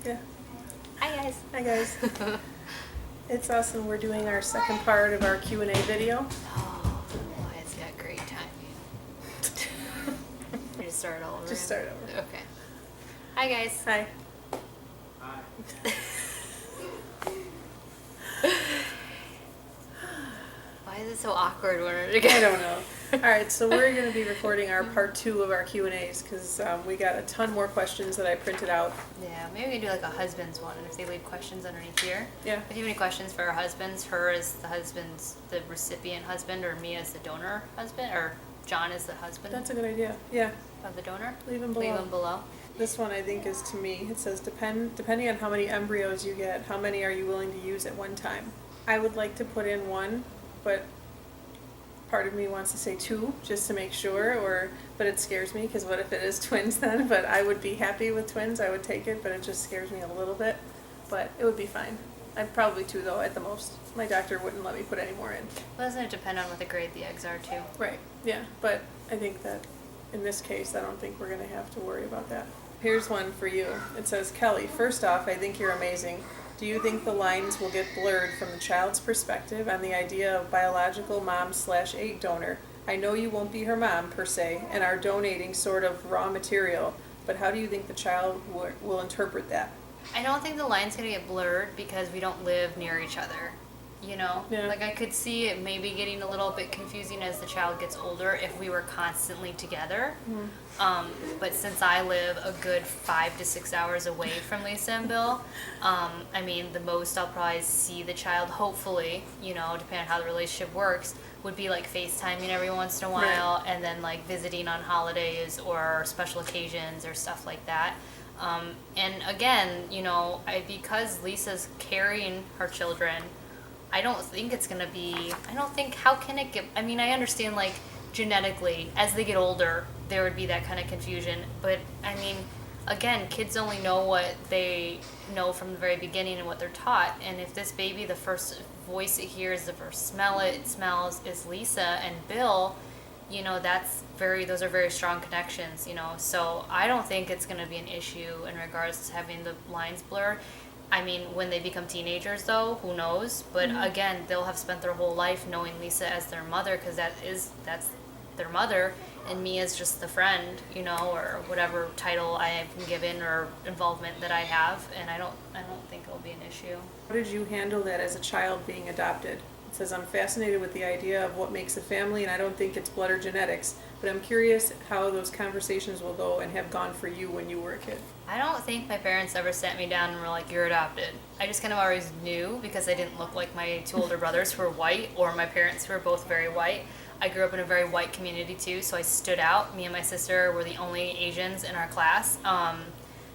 Yeah. Hi guys. Hi guys. It's us and we're doing our second part of our Q&A video. Oh, Wyatt's got great timing. We just start all over. Just start over. Okay. Hi guys. Hi. Why is it so awkward when we're together? I don't know. Alright, so we're going to be recording our part 2 of our Q&As because we got a ton more questions that I printed out. Yeah, maybe we can do like a husband's one, and if they leave questions underneath here. Yeah. If you have any questions for our husbands, her as the recipient husband, or me as the donor husband, or John is the husband That's a good idea. Yeah. of the donor. Leave them below. Leave them below. This one I think is to me. It says, depending on how many embryos you get, how many are you willing to use at one time? I would like to put in 1, but part of me wants to say 2 just to make sure, but it scares me because what if it is twins then? But I would be happy with twins. I would take it, but it just scares me a little bit. But it would be fine. I'd probably 2 though at the most. My doctor wouldn't let me put any more in. Well, doesn't it depend on what the grade the eggs are too? Right, yeah, but I think that in this case, I don't think we're gonna have to worry about that. Here's one for you. It says, Kelly, first off, I think you're amazing. Do you think the lines will get blurred from the child's perspective on the idea of biological mom/egg donor? I know you won't be her mom, per se, and are donating sort of raw material, but how do you think the child will interpret that? I don't think the line's gonna get blurred because we don't live near each other. You know? Yeah. Like I could see it maybe getting a little bit confusing as the child gets older if we were constantly together. But since I live a good 5 to 6 hours away from Lisa and Bill, I mean the most I'll probably see the child, hopefully, you know, depending on how the relationship works, would be like FaceTiming every once in a while, Right. and then like visiting on holidays or special occasions or stuff like that. And again, you know, because Lisa's carrying her children, I don't think it's gonna be, how can it get, I mean, I understand like genetically, as they get older, there would be that kind of confusion, but I mean, again, kids only know what they know from the very beginning and what they're taught, and if this baby, the first voice it hears, the first smell it smells is Lisa and Bill, you know, those are very strong connections, you know, so I don't think it's gonna be an issue in regards to having the lines blurred. I mean, when they become teenagers, though, who knows? But again, they'll have spent their whole life knowing Lisa as their mother, because that's their mother, and me as just the friend, you know, or whatever title I have been given or involvement that I have. And I don't think it'll be an issue. How did you handle that as a child being adopted? It says, I'm fascinated with the idea of what makes a family, and I don't think it's blood or genetics, but I'm curious how those conversations will go and have gone for you when you were a kid. I don't think my parents ever sat me down and were like, you're adopted. I just kind of always knew because I didn't look like my 2 older brothers who were white, or my parents who were both very white. I grew up in a very white community too, so I stood out. Me and my sister were the only Asians in our class.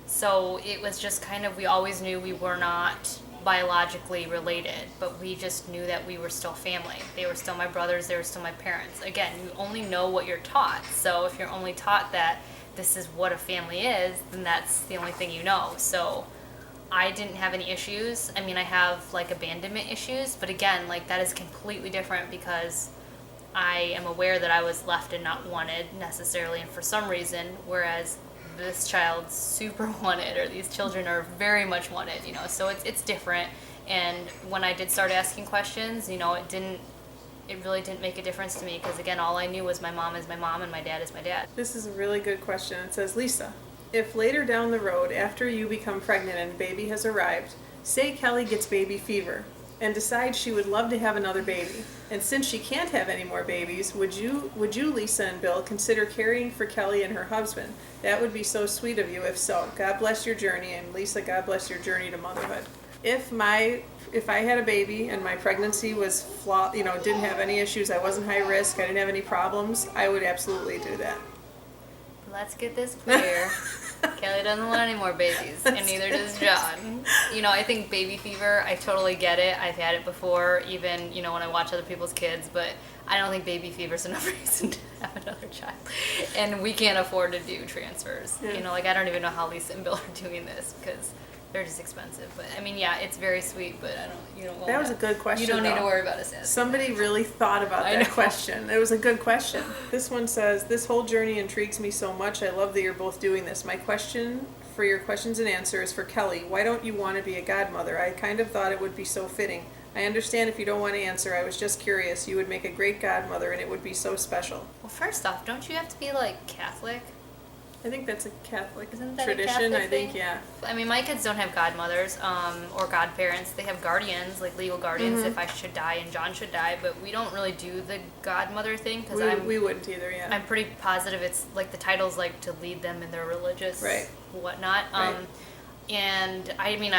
So it was just kind of, we always knew we were not biologically related, but we just knew that we were still family. They were still my brothers, they were still my parents. Again, you only know what you're taught, so if you're only taught that this is what a family is, then that's the only thing you know. So I didn't have any issues. I mean, I have like abandonment issues, but again, like that is completely different because I am aware that I was left and not wanted necessarily, and for some reason, whereas this child's super wanted, or these children are very much wanted, you know, so it's different. And when I did start asking questions, you know, it really didn't make a difference to me, because again, all I knew was my mom is my mom and my dad is my dad. This is a really good question. It says, Lisa, if later down the road, after you become pregnant and baby has arrived, say Kelly gets baby fever and decides she would love to have another baby, and since she can't have any more babies, would you, Lisa and Bill, consider caring for Kelly and her husband? That would be so sweet of you if so. God bless your journey, and Lisa, God bless your journey to motherhood. If I had a baby and my pregnancy was didn't have any issues, I wasn't high risk, I didn't have any problems, I would absolutely do that. Let's get this clear. Kelly doesn't want any more babies, and neither does John. You know, I think baby fever, I totally get it. I've had it before, even, you know, when I watch other people's kids, but I don't think baby fever is enough reason to have another child. And we can't afford to do transfers. Yeah. You know, like I don't even know how Lisa and Bill are doing this because they're just expensive. But I mean, yeah, it's very sweet, but you don't want That was a good question. You don't need though. to worry about us asking. Somebody really thought about I that know. question. It was a good question. This one says, this whole journey intrigues me so much. I love that you're both doing this. My question for your questions and answers for Kelly. Why don't you want to be a godmother? I kind of thought it would be so fitting. I understand if you don't want to answer. I was just curious. You would make a great godmother and it would be so special. Well, first off, don't you have to be like Catholic? I think that's a Catholic Isn't that tradition. a Catholic I think, thing? yeah. I mean, my kids don't have godmothers or godparents. They have guardians, like legal guardians, if I should die and John should die. But we don't really do the godmother thing because We wouldn't either, yeah. I'm pretty positive it's like the title's like to lead them in their religious whatnot. Right. And I mean,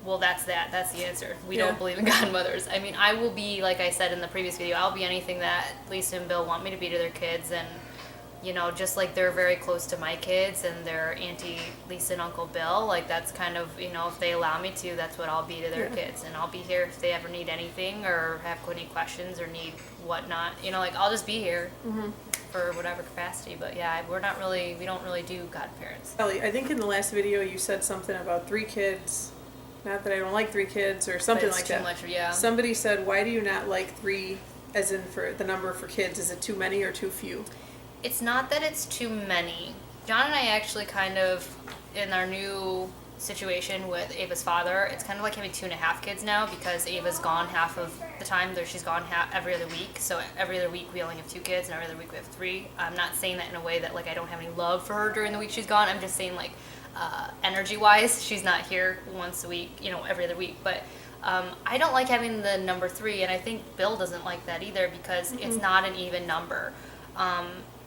well, that's that. That's the answer. We Yeah. don't believe in godmothers. I mean, I will be, like I said in the previous video, I'll be anything that Lisa and Bill want me to be to their kids. And, you know, just like they're very close to my kids and their Auntie Lisa and Uncle Bill, like that's kind of, you know, if they allow me to, that's what I'll be to their kids. And I'll be here if they ever need anything or have any questions or need whatnot. You know, like I'll just be here for whatever capacity. But yeah, we don't really do godparents. Kelly, I think in the last video you said something about 3 kids. Not that I don't like 3 kids or something But like it's that. too much, yeah. Somebody said, why do you not like 3 as in for the number for kids? Is it too many or too few? It's not that it's too many. John and I actually kind of, in our new situation with Ava's father, it's kind of like having 2.5 kids now because Ava's gone half of the time. She's gone every other week. So every other week we only have 2 kids and every other week we have 3. I'm not saying that in a way that like I don't have any love for her during the week she's gone. I'm just saying like energy-wise, she's not here once a week, you know, every other week. But I don't like having the number 3, and I think Bill doesn't like that either because it's not an even number.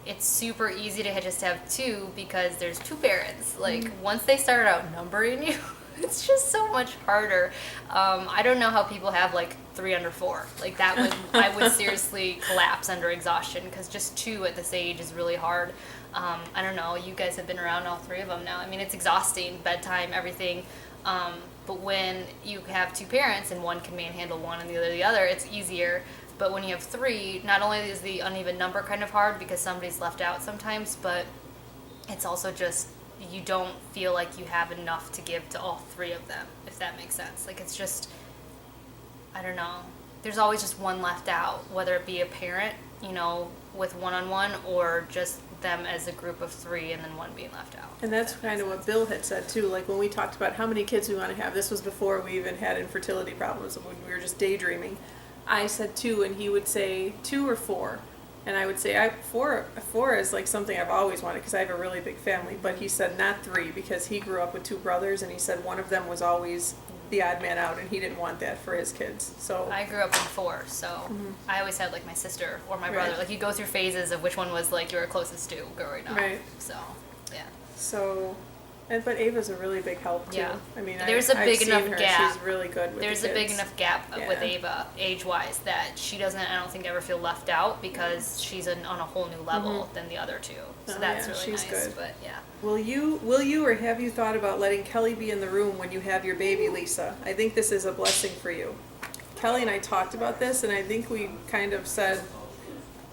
It's super easy to just have 2 because there's 2 parents. Like once they start out numbering you, it's just so much harder. I don't know how people have like 3 under 4. Like that would I would seriously collapse under exhaustion because just 2 at this age is really hard. I don't know. You guys have been around all 3 of them now. I mean, it's exhausting, bedtime, everything. But when you have 2 parents and one can manhandle one and the other, it's easier. But when you have 3, not only is the uneven number kind of hard because somebody's left out sometimes, but it's also just you don't feel like you have enough to give to all 3 of them, if that makes sense. Like it's just, I don't know. There's always just one left out, whether it be a parent, you know, with one-on-one or just them as a group of 3 and then one being left out. And that's kind of what Bill had said too, like when we talked about how many kids we want to have. This was before we even had infertility problems, when we were just daydreaming. I said 2 and he would say 2 or 4. And I would say 4 is like something I've always wanted because I have a really big family. But he said not 3 because he grew up with 2 brothers and he said one of them was always the odd man out and he didn't want that for his kids. So I grew up in 4, so I always had like my sister or my brother. Like you go through phases of which one was like you were closest to growing up. Right. So yeah. So, but Ava's a really big help too. Yeah. I mean, There's a I've big seen enough her. gap. She's really good with There's the a big kids. enough gap with Yeah. Ava, age-wise, that she doesn't, I don't think, ever feel left out because she's on a whole new level than the other 2. So Oh, that's yeah, really she's nice. good. But yeah. Will you or have you thought about letting Kelly be in the room when you have your baby, Lisa? I think this is a blessing for you. Kelly and I talked about this and I think we kind of said,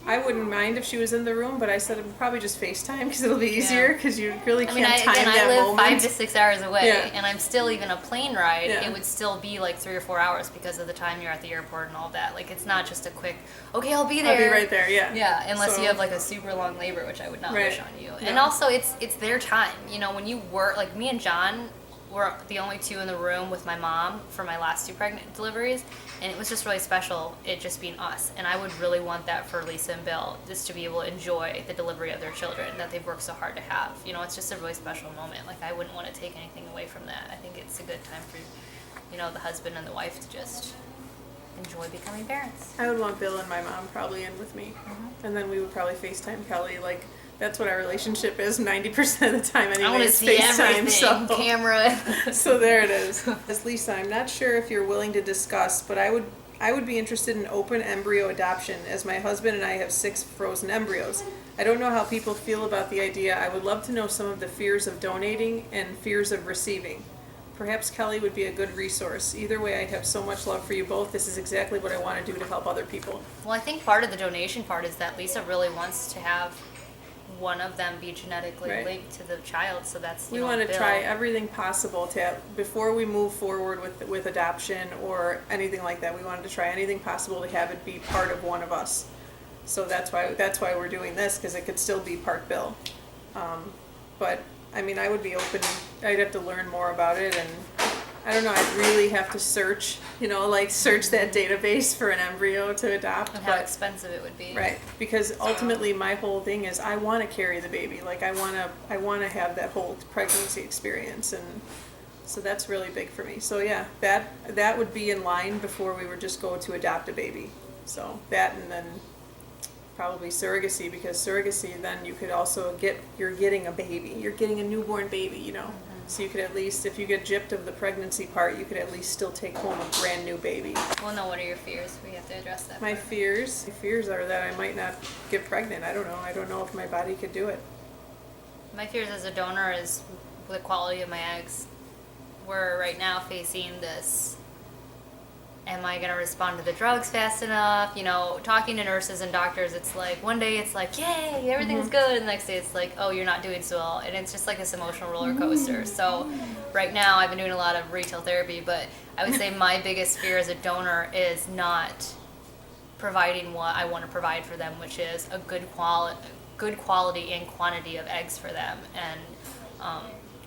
I wouldn't mind if she was in the room, but I said it would probably just FaceTime because it'll be easier because you really I can't mean, time I that live moment. 5 to 6 hours away, Yeah. and I'm still even a plane ride. Yeah. It would still be like 3 or 4 hours because of the time you're at the airport and all that. Like it's not just a quick, okay, I'll be there. I'll be right there, yeah. Yeah, unless So- you have like a super long labor, which I would not Right. wish on you. And No. also, it's their time. You know, when you work, like me and John were the only 2 in the room with my mom for my last 2 pregnant deliveries, and it was just really special, it just being us. And I would really want that for Lisa and Bill, just to be able to enjoy the delivery of their children that they've worked so hard to have. You know, it's just a really special moment. Like, I wouldn't want to take anything away from that. I think it's a good time for, you know, the husband and the wife to just enjoy becoming parents. I would want Bill and my mom probably in with me. And then we would probably FaceTime Kelly. Like, that's what our relationship is 90% of the time anyway. I want to is see FaceTime, everything, so. camera. So there it is. As Lisa, I'm not sure if you're willing to discuss, but I would be interested in open embryo adoption, as my husband and I have 6 frozen embryos. I don't know how people feel about the idea. I would love to know some of the fears of donating and fears of receiving. Perhaps Kelly would be a good resource. Either way, I have so much love for you both. This is exactly what I want to do to help other people. Well, I think part of the donation part is that Lisa really wants to have one of them be genetically Right. linked to the child, so that's We want to try everything possible to before we move forward with adoption or anything like that. We wanted to try anything possible to have it be part of one of us. So that's why we're doing this, because it could still be part Bill. But I mean, I would be open. I'd have to learn more about it, and I don't know. I'd really have to search, search that database for an embryo to adopt. And how expensive it would be. Right, because ultimately my whole thing is I want to carry the baby. Like I want to have that whole pregnancy experience, and so that's really big for me. So yeah, that would be in line before we would just go to adopt a baby. So that, and then probably surrogacy, because surrogacy, then you could also you're getting a baby. You're getting a newborn baby, So you could at least, if you get gypped of the pregnancy part, you could at least still take home a brand new baby. Well, no, what are your fears? We have to address that. My fears are that I might not get pregnant. I don't know. I don't know if my body could do it. My fears as a donor is the quality of my eggs. We're right now facing this, am I going to respond to the drugs fast enough? Talking to nurses and doctors, it's like, one day it's like, yay, everything's good. And the next day it's like, oh, you're not doing so well. And it's just like this emotional roller coaster. So right now I've been doing a lot of retail therapy, but I would say my biggest fear as a donor is not providing what I want to provide for them, which is a good quality and quantity of eggs for them. And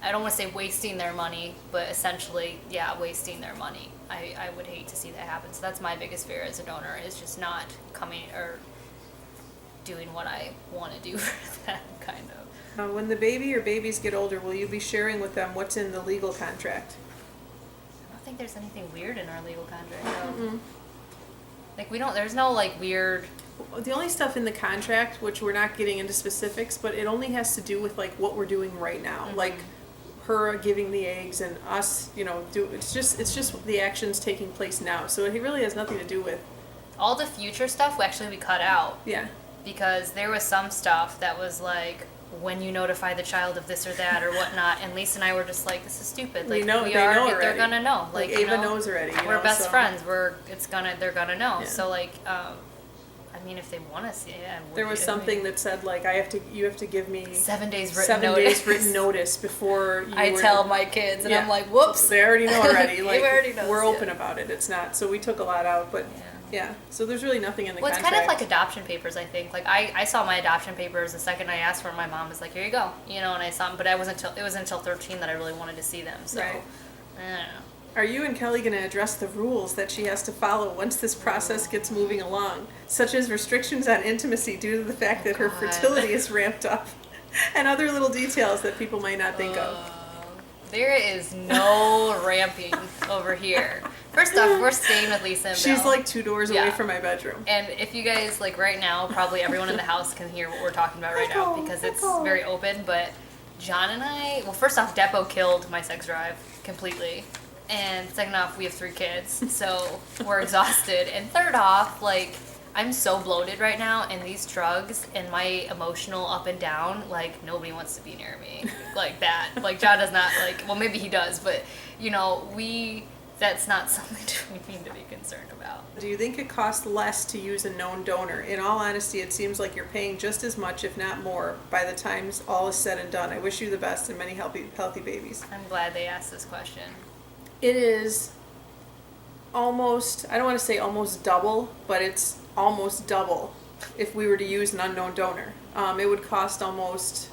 I don't want to say wasting their money, but essentially, yeah, wasting their money. I would hate to see that happen. So that's my biggest fear as a donor, is just not coming or doing what I want to do for them, kind of. When the baby or babies get older, will you be sharing with them what's in the legal contract? I don't think there's anything weird in our legal contract, though. Mm-mm. Like, there's no, weird... The only stuff in the contract, which we're not getting into specifics, but it only has to do with, what we're doing right now. Mm-hmm. Like, her giving the eggs and us, it's just the actions taking place now. So it really has nothing to do with... All the future stuff, we cut out. Yeah. Because there was some stuff that was like, when you notify the child of this or that or whatnot, and Lisa and I were just like, this is stupid. They know already. They're gonna know. Ava knows already. We're best friends. They're gonna know. Yeah. So if they want to see it, there was something that said you have to give me 7 days written notice before you tell my kids, and I'm like, whoops. They already know already. Already knows, we're open about it. It's not, so we took a lot out, but yeah. So there's really nothing in the contract. Well, it's kind of like adoption papers, I think. I saw my adoption papers the second I asked for them. My mom was like, here you go. And I saw them, but it wasn't until 13 that I really wanted to see them. So, right. I don't know. Are you and Kelly going to address the rules that she has to follow once this process gets moving along, such as restrictions on intimacy due to the fact that her fertility is ramped up, and other little details that people might not think of? There is no ramping over here. First off, we're staying with Lisa and Bill. She's like 2 doors away from my bedroom. And if you guys, right now, probably everyone in the house can hear what we're talking about right now, because it's very open. But John and I, well, first off, Depo killed my sex drive completely. And second off, we have 3 kids, so we're exhausted. And third off, I'm so bloated right now, and these drugs and my emotional up and down, nobody wants to be near me like that. John does not, well, maybe he does, but, that's not something we need to be concerned about. Do you think it costs less to use a known donor? In all honesty, it seems like you're paying just as much, if not more, by the time all is said and done. I wish you the best and many healthy babies. I'm glad they asked this question. It is almost, I don't want to say almost double, but it's almost double if we were to use an unknown donor. It would cost almost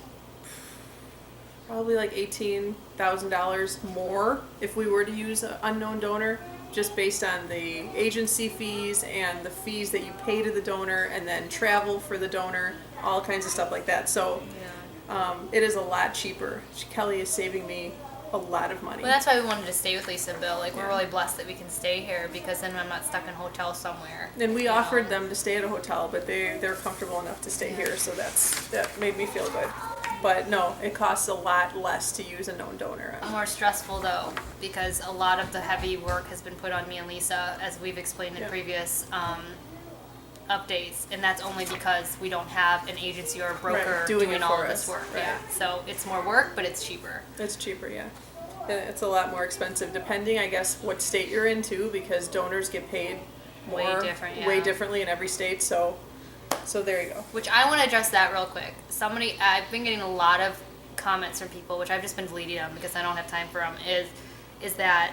probably $18,000 more if we were to use an unknown donor, just based on the agency fees and the fees that you pay to the donor, and then travel for the donor, all kinds of stuff like that. So it is a lot cheaper. Kelly is saving me a lot of money. Well, that's why we wanted to stay with Lisa and Bill. We're really blessed that we can stay here, because then I'm not stuck in a hotel somewhere. And we offered them to stay at a hotel, but they're comfortable enough to stay here, so that made me feel good. But no, it costs a lot less to use a known donor. More stressful though, because a lot of the heavy work has been put on me and Lisa, as we've explained in previous updates, and that's only because we don't have an agency or a broker doing all of this work. Right. Yeah, so it's more work, but it's cheaper. It's cheaper, yeah. And it's a lot more expensive, depending, I guess, what state you're in too, because donors get paid way differently in every state. So there you go. Which I want to address that real quick. I've been getting a lot of comments from people, which I've just been deleting them because I don't have time for them, is is that,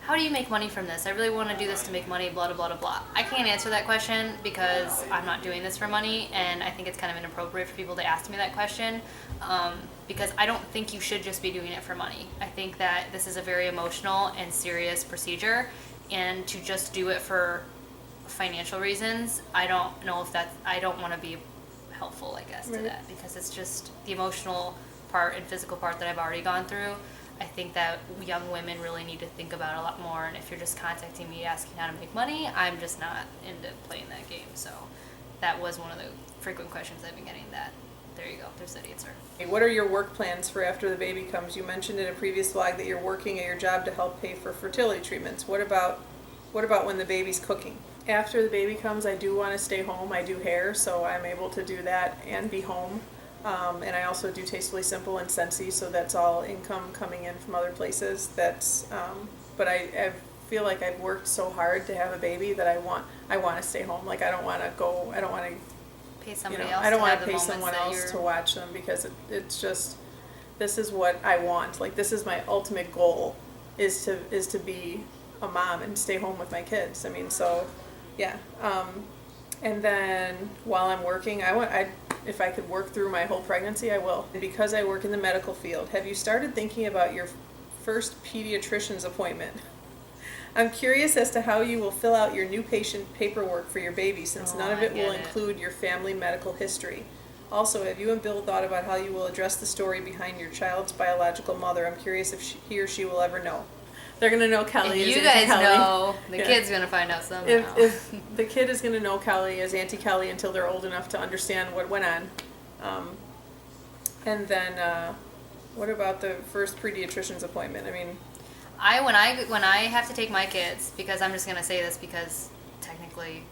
how do you make money from this? I really want to do this to make money, blah, blah, blah, blah. I can't answer that question because I'm not doing this for money, and I think it's kind of inappropriate for people to ask me that question, because I don't think you should just be doing it for money. I think that this is a very emotional and serious procedure, and to just do it for financial reasons, I don't know if that's, I don't want to be helpful, I guess, to that, because it's just the emotional part and physical part that I've already gone through. I think that young women really need to think about it a lot more, and if you're just contacting me asking how to make money, I'm just not into playing that game. So that was one of the frequent questions I've been getting. That there you go, there's that answer. What are your work plans for after the baby comes? You mentioned in a previous vlog that you're working at your job to help pay for fertility treatments. What about when the baby's cooking? After the baby comes, I do want to stay home. I do hair, so I'm able to do that and be home. And I also do Tastefully Simple and Scentsy, so that's all income coming in from other places. That's, but I feel like I've worked so hard to have a baby that I want to stay home. Like I don't want to Pay somebody you know, else. I don't want to pay someone else to watch them, because it's just, this is what I want. Like this is my ultimate goal, is to be a mom and stay home with my kids. I mean, so yeah. And then while I'm working, if I could work through my whole pregnancy, I will. Because I work in the medical field, have you started thinking about your first pediatrician's appointment? I'm curious as to how you will fill out your new patient paperwork for your baby, since none of it will include your family medical history. Also, have you and Bill thought about how you will address the story behind your child's biological mother? I'm curious if he or she will ever know. They're going to know Kelly as you Auntie guys Kelly. know, the kid's going to find out somehow. If the kid is going to know Kelly as Auntie Kelly until they're old enough to understand what went on. And then, what about the first pediatrician's appointment? I mean, when I have to take my kids, because I'm just going to say this because technically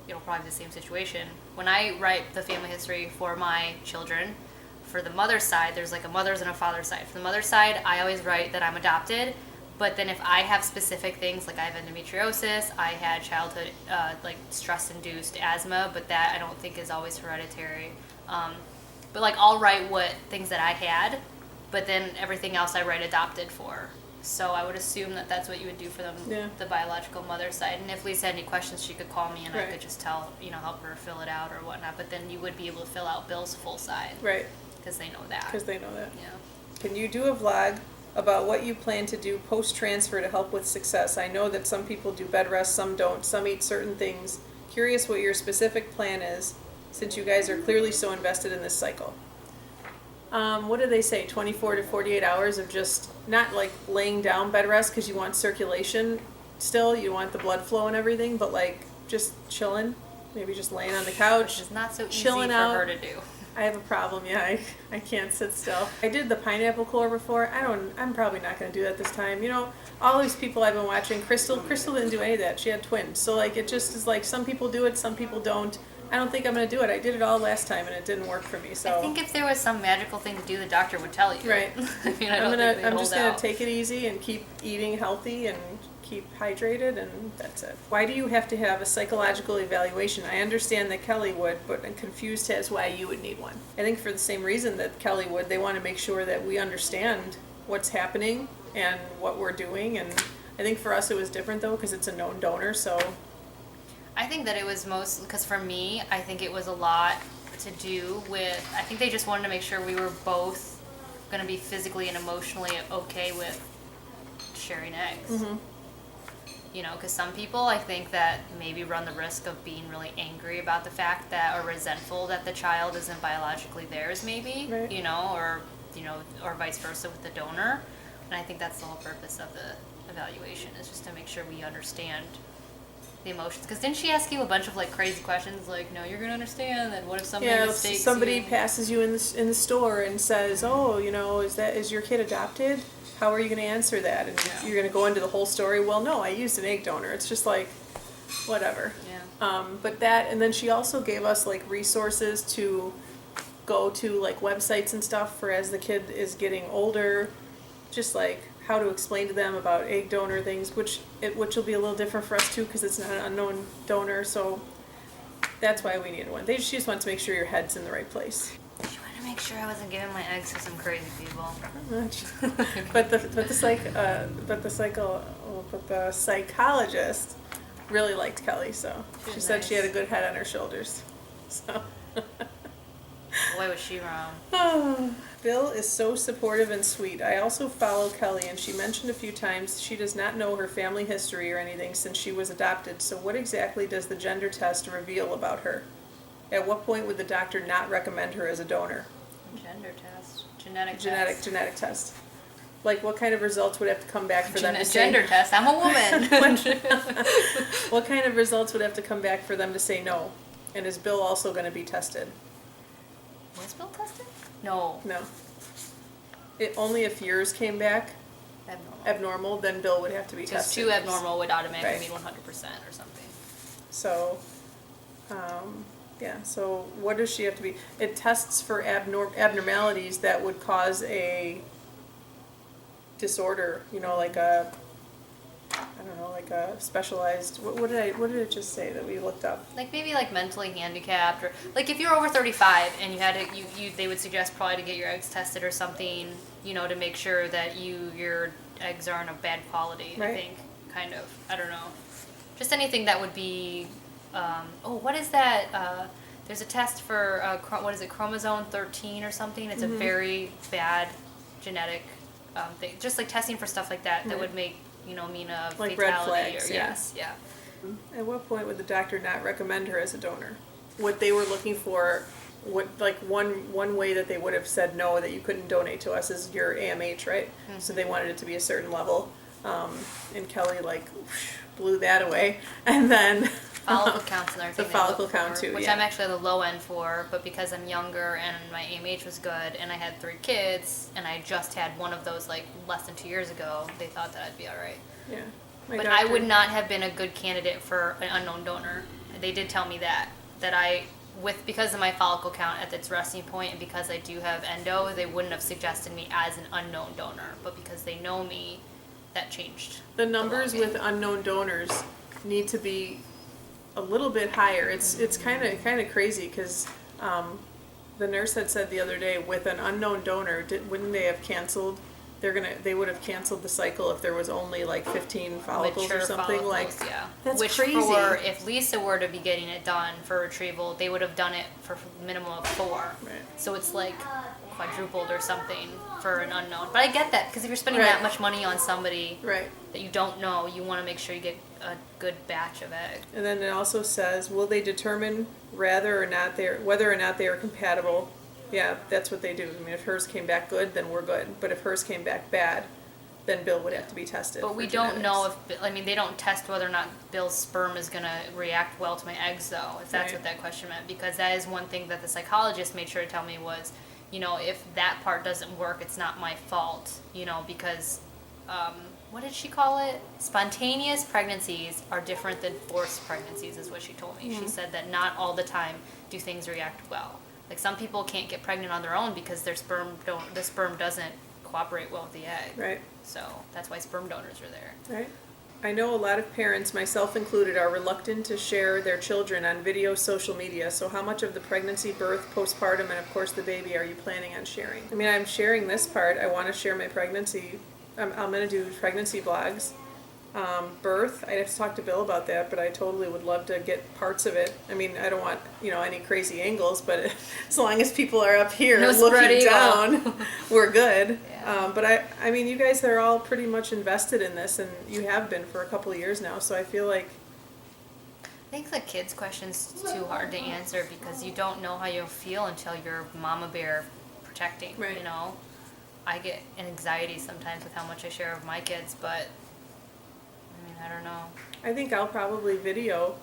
it'll probably be the same situation. When I write the family history for my children, for the mother's side, there's like a mother's and a father's side. For the mother's side, I always write that I'm adopted. But then if I have specific things, like I have endometriosis, I had childhood like stress-induced asthma, but that I don't think is always hereditary. But like I'll write what things that I had, but then everything else I write adopted for. So I would assume that that's what you would do for them, the biological mother's side. And if Lisa had any questions, she could call me and I could just help her fill it out or whatnot. But then you would be able to fill out Bill's full side. right. Because they know that. Yeah. Can you do a vlog about what you plan to do post-transfer to help with success? I know that some people do bed rest, some don't, some eat certain things. Curious what your specific plan is, since you guys are clearly so invested in this cycle. What do they say, 24 to 48 hours of just not like laying down bed rest because you want circulation still, you want the blood flow and everything, but like just chilling, maybe just laying on the couch. Which is not so easy chilling for out. her to do. I have a problem, I can't sit still. I did the pineapple core before. I'm probably not going to do that this time. You know, all these people I've been watching, Crystal didn't do any of that. She had twins. So like it just is like some people do it, some people don't. I don't think I'm going to do it. I did it all last time and it didn't work for me. So I think if there was some magical thing to do, the doctor would tell you. Right. I mean, I'm just going to take it easy and keep eating healthy and keep hydrated, and that's it. Why do you have to have a psychological evaluation? I understand that Kelly would, but I'm confused as why you would need one. I think for the same reason that Kelly would, they want to make sure that we understand what's happening and what we're doing, and I think for us it was different though because it's a known donor, so. I think that it was because for me, I think it was a lot to do with, I think they just wanted to make sure we were both going to be physically and emotionally okay with sharing eggs. Mm-hmm. You know, because some people, I think that maybe run the risk of being really angry about the fact that, or resentful that the child isn't biologically theirs, maybe, right. or vice versa with the donor. And I think that's the whole purpose of the evaluation, is just to make sure we understand the emotions. Because didn't she ask you a bunch of like crazy questions, like, no, you're gonna understand, and what if somebody mistakes somebody you? passes you in the store and says, oh, is your kid adopted? How are you going to answer that? And you're going to go into the whole story. Well, no, I used an egg donor. It's just like, whatever. Yeah. But that, and then she also gave us like resources to go to, like websites and stuff for as the kid is getting older, just like how to explain to them about egg donor things, which will be a little different for us too because it's not an unknown donor. So that's why we needed one. She just wants to make sure your head's in the right place. She wanted to to make sure I wasn't giving my eggs to some crazy people. Much. but the psychologist really liked Kelly, so she said she had a good head on her shoulders. So. Boy, was she wrong. Oh, Bill is so supportive and sweet. I also follow Kelly, and she mentioned a few times she does not know her family history or anything since she was adopted. So what exactly does the gender test reveal about her? At what point would the doctor not recommend her as a donor? Gender test. Genetic test. Like, what kind of results would have to come back for them to say... Gender test. I'm a woman. What kind of results would have to come back for them to say no? And is Bill also going to be tested? Was Bill tested? No. No. Only if yours came back abnormal, then Bill would have to be tested. 2 abnormal would automatically Right. mean 100% or something. So, so what does she have to be? It tests for abnormalities that would cause a disorder, like a specialized, what did it just say that we looked up? Like maybe like mentally handicapped, or like if you're over 35 and you had they would suggest probably to get your eggs tested or something, to make sure that your eggs aren't of bad quality. Right. I think, kind of. I don't know. Just anything that would be. What is that? There's a test for chromosome 13 or something. It's a very bad genetic thing. Just like testing for stuff like that would make mean a like fatality. red flags, or yeah. Yes, yeah. At what point would the doctor not recommend her as a donor? What they were looking for, one way that they would have said no, that you couldn't donate to us, is your AMH, right? Mm-hmm. So they wanted it to be a certain level, and Kelly blew that away, and then follicle count's another thing. The follicle count too, which yeah. I'm actually the low end for, but because I'm younger and my AMH was good, and I had 3 kids, and I just had one of those less than 2 years ago, they thought that I'd be all right. Yeah. But I would not have been a good candidate for an unknown donor. They did tell me that because of my follicle count at its resting point, and because I do have endo, they wouldn't have suggested me as an unknown donor. But because they know me, that changed. The numbers with unknown donors need to be a little bit higher. It's kind of crazy because the nurse had said the other day, with an unknown donor, wouldn't they have canceled? They would have canceled the cycle if there was only 15 follicles Mature or something. follicles, yeah. That's crazy. If Lisa were to be getting it done for retrieval, they would have done it for a minimum of 4. Right. So it's quadrupled or something for an unknown. But I get that, because if you're spending that much money on somebody that you don't know, you want to make sure you get a good batch of eggs. And then it also says, will they determine whether or not they are compatible? Yeah, that's what they do. I mean, if hers came back good, then we're good. But if hers came back bad, then Bill would have to be tested. But we don't know they don't test whether or not Bill's sperm is going to react well to my eggs, though, if that's what that question meant. Because that is one thing that the psychologist made sure to tell me was, if that part doesn't work, it's not my fault, because, what did she call it? Spontaneous pregnancies are different than forced pregnancies, is what she told me. Mm-hmm. She said that not all the time do things react well. Some people can't get pregnant on their own because the sperm doesn't cooperate well with the egg. Right. So that's why sperm donors are there. Right. I know a lot of parents, myself included, are reluctant to share their children on video, social media. So how much of the pregnancy, birth, postpartum, and of course the baby are you planning on sharing? I mean, I'm sharing this part. I want to share my pregnancy. I'm going to do pregnancy vlogs. Birth, I'd have to talk to Bill about that, but I totally would love to get parts of it. I mean, I don't want, any crazy angles, but as long as people are up here looking down, we're good. Yeah. But I mean, you guys are all pretty much invested in this, and you have been for a couple of years now, so I feel like... I think the kids' question's too hard to answer because you don't know how you'll feel until you're mama bear protecting, right. I get anxiety sometimes with how much I share of my kids, but... I don't know. I think I'll probably video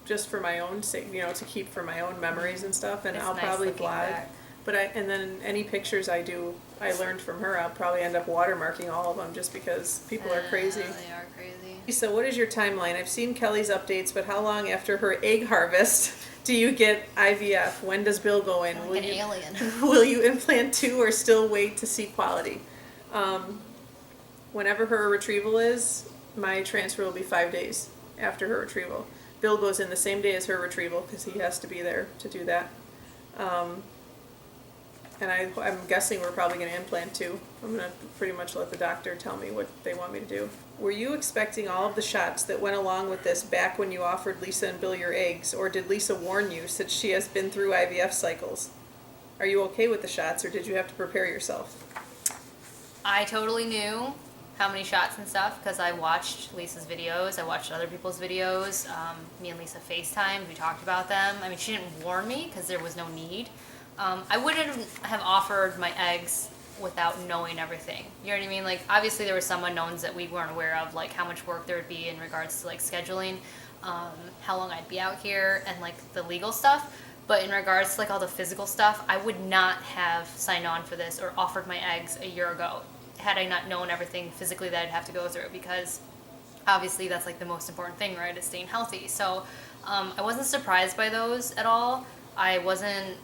just for my own sake, to keep for my own memories and stuff, and I'll probably vlog. But and then any pictures I learned from her, I'll probably end up watermarking all of them just because people are crazy. They are crazy. So what is your timeline? I've seen Kelly's updates, but how long after her egg harvest do you get IVF? When does Bill go in? Like an alien. Will you implant 2 or still wait to see quality? Whenever her retrieval is, my transfer will be 5 days after her retrieval. Bill goes in the same day as her retrieval because he has to be there to do that. And I'm guessing we're probably going to implant too. I'm going to pretty much let the doctor tell me what they want me to do. Were you expecting all of the shots that went along with this back when you offered Lisa and Bill your eggs, or did Lisa warn you since she has been through IVF cycles? Are you okay with the shots, or did you have to prepare yourself? I totally knew how many shots and stuff because I watched Lisa's videos. I watched other people's videos. Me and Lisa FaceTimed. We talked about them. I mean, she didn't warn me because there was no need. I wouldn't have offered my eggs without knowing everything. You know what I mean? Like, obviously there were some unknowns that we weren't aware of, like how much work there would be in regards to like scheduling, how long I'd be out here, and like the legal stuff. But in regards to like all the physical stuff, I would not have signed on for this or offered my eggs a year ago had I not known everything physically that I'd have to go through, because obviously that's like the most important thing, right, is staying healthy. So I wasn't surprised by those at all. I wasn't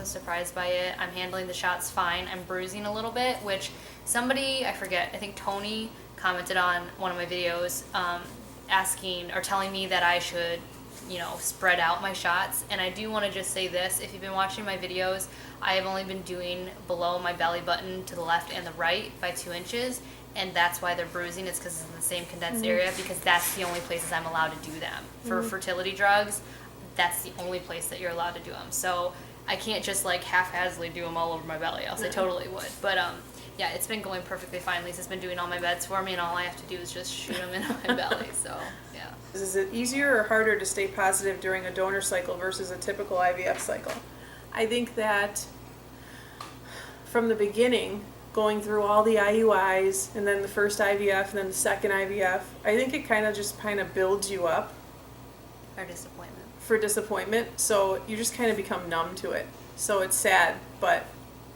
surprised by it. I'm handling the shots fine. I'm bruising a little bit, which somebody, I forget, I think Tony commented on one of my videos, asking or telling me that I should, spread out my shots. And I do want to just say this, if you've been watching my videos, I have only been doing below my belly button to the left and the right by 2 inches. And that's why they're bruising. It's because it's in the same condensed area, because that's the only places I'm allowed to do them. For fertility drugs, that's the only place that you're allowed to do them. So I can't just like haphazardly do them all over my belly, else I totally would. But yeah, it's been going perfectly fine. Lisa's been doing all my beds for me, and all I have to do is just shoot them into my belly. So yeah. Is it easier or harder to stay positive during a donor cycle versus a typical IVF cycle? I think that from the beginning, going through all the IUIs and then the first IVF and then the second IVF, I think it kind of builds you up for disappointment. So you just kind of become numb to it. So it's sad, but